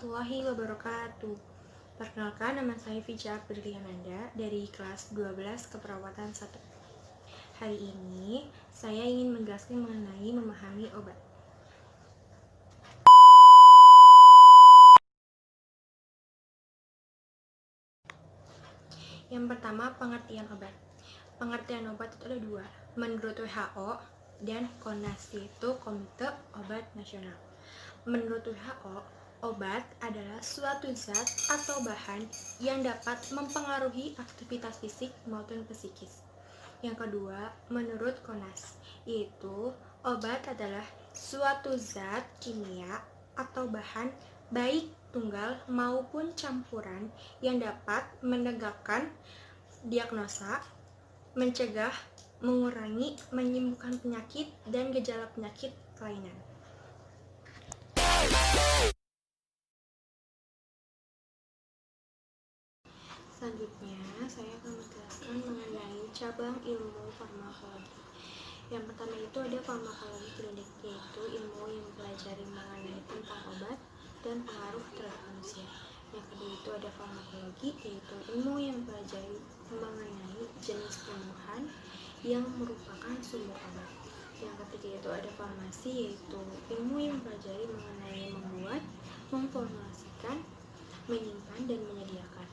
warahmatullahi wabarakatuh. Perkenalkan, nama saya Fija Briliananda dari kelas 12 Keperawatan 1. Hari ini saya ingin menjelaskan mengenai memahami obat. Yang pertama, pengertian obat. Pengertian obat itu ada dua, menurut WHO dan KONAS, yaitu Komite Obat Nasional. Menurut WHO, obat adalah suatu zat atau bahan yang dapat mempengaruhi aktivitas fisik maupun psikis. Yang kedua, menurut KONAS, yaitu obat adalah suatu zat kimia atau bahan baik tunggal maupun campuran yang dapat menegakkan diagnosa, mencegah, mengurangi, menyembuhkan penyakit dan gejala penyakit kelainan. Selanjutnya, saya akan menjelaskan mengenai cabang ilmu farmakologi. Yang pertama itu ada farmakologi klinik, yaitu ilmu yang mempelajari mengenai tentang obat dan pengaruh terhadap manusia. Yang kedua itu ada farmakologi, yaitu ilmu yang mempelajari mengenai jenis tumbuhan yang merupakan sumber obat. Yang ketiga itu ada farmasi, yaitu ilmu yang mempelajari mengenai membuat, memformulasikan, menyimpan, dan menyediakan.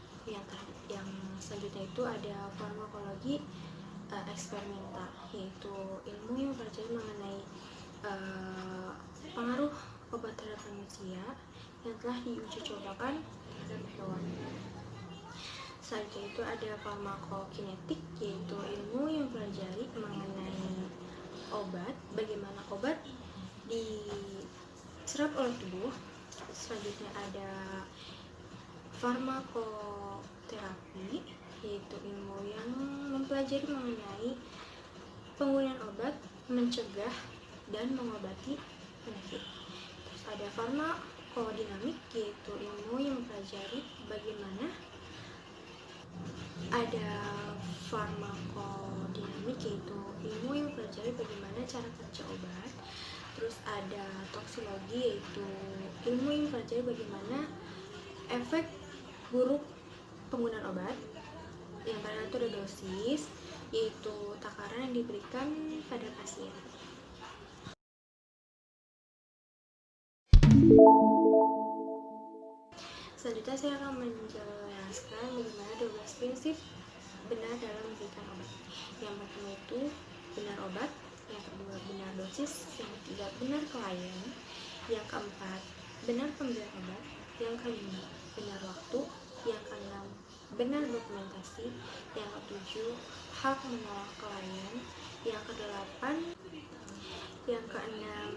Yang selanjutnya itu ada farmakologi eksperimental, yaitu ilmu yang mempelajari mengenai pengaruh obat terhadap manusia yang telah diuji cobakan terhadap hewan. Selanjutnya itu ada farmakokinetik, yaitu ilmu yang mempelajari mengenai obat, bagaimana obat diserap oleh tubuh. Selanjutnya ada farmakoterapi, yaitu ilmu yang mempelajari mengenai penggunaan obat mencegah dan mengobati penyakit. Terus ada farmakodinamik, yaitu ilmu yang mempelajari bagaimana cara kerja obat. Terus ada toksologi, yaitu ilmu yang mempelajari bagaimana efek buruk penggunaan obat. Yang terakhir itu ada dosis, yaitu takaran yang diberikan pada pasien. Selanjutnya saya akan menjelaskan bagaimana 12 prinsip benar dalam memberikan obat. Yang pertama itu benar obat, yang kedua benar dosis, yang ketiga benar klien, yang keempat benar pemberian obat, yang kelima benar waktu, yang keenam benar dokumentasi, yang ketujuh hak menolak klien, yang kedelapan, yang keenam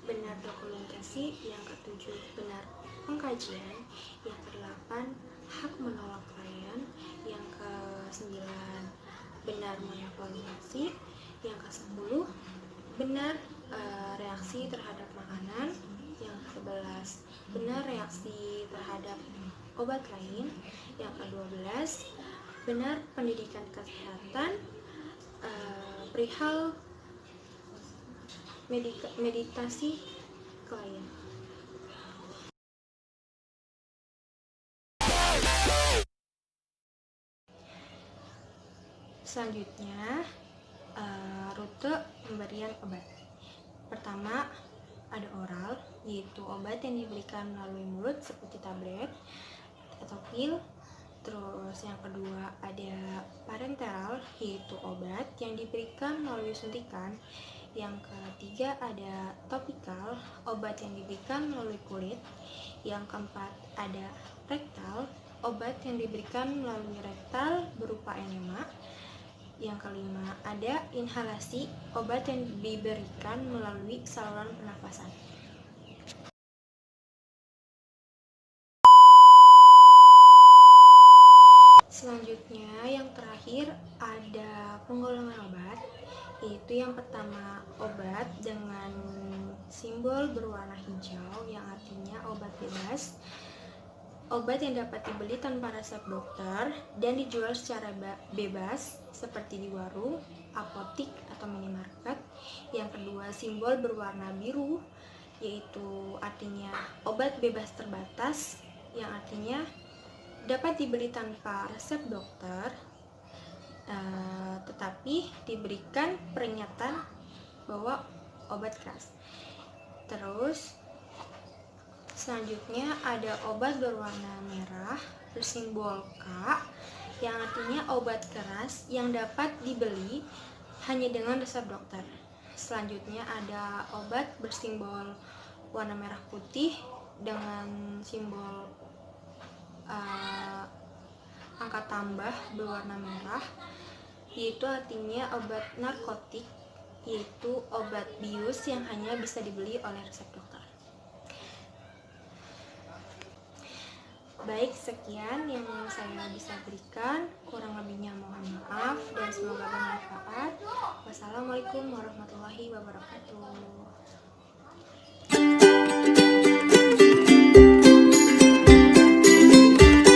benar dokumentasi, yang ketujuh benar pengkajian, yang kedelapan hak menolak klien, yang kesembilan benar mengevaluasi, yang ke-10 benar reaksi terhadap makanan, yang ke-11 benar reaksi terhadap obat lain, yang ke-12 benar pendidikan kesehatan perihal meditasi klien. Selanjutnya rute pemberian obat. Pertama ada oral, yaitu obat yang diberikan melalui mulut seperti tablet atau pil. Terus yang kedua ada parenteral, yaitu obat yang diberikan melalui suntikan. Yang ketiga ada topikal, obat yang diberikan melalui kulit. Yang keempat ada rektal, obat yang diberikan melalui rektal berupa enema. Yang kelima ada inhalasi, obat yang diberikan melalui saluran pernafasan. Selanjutnya yang terakhir ada penggolongan obat, yaitu yang pertama obat dengan simbol berwarna hijau yang artinya obat bebas, obat yang dapat dibeli tanpa resep dokter dan dijual secara bebas seperti di warung, apotik, atau minimarket. Yang kedua simbol berwarna biru, yaitu artinya obat bebas terbatas yang artinya dapat dibeli tanpa resep dokter, tetapi diberikan peringatan bahwa obat keras. Terus selanjutnya ada obat berwarna merah bersimbol K, yang artinya obat keras yang dapat dibeli hanya dengan resep dokter. Selanjutnya ada obat bersimbol warna merah putih dengan simbol angka tambah berwarna merah, yaitu artinya obat narkotik, yaitu obat bius yang hanya bisa dibeli oleh resep dokter. Baik, sekian yang saya bisa berikan, kurang lebihnya mohon maaf dan semoga bermanfaat. Wassalamualaikum warahmatullahi wabarakatuh.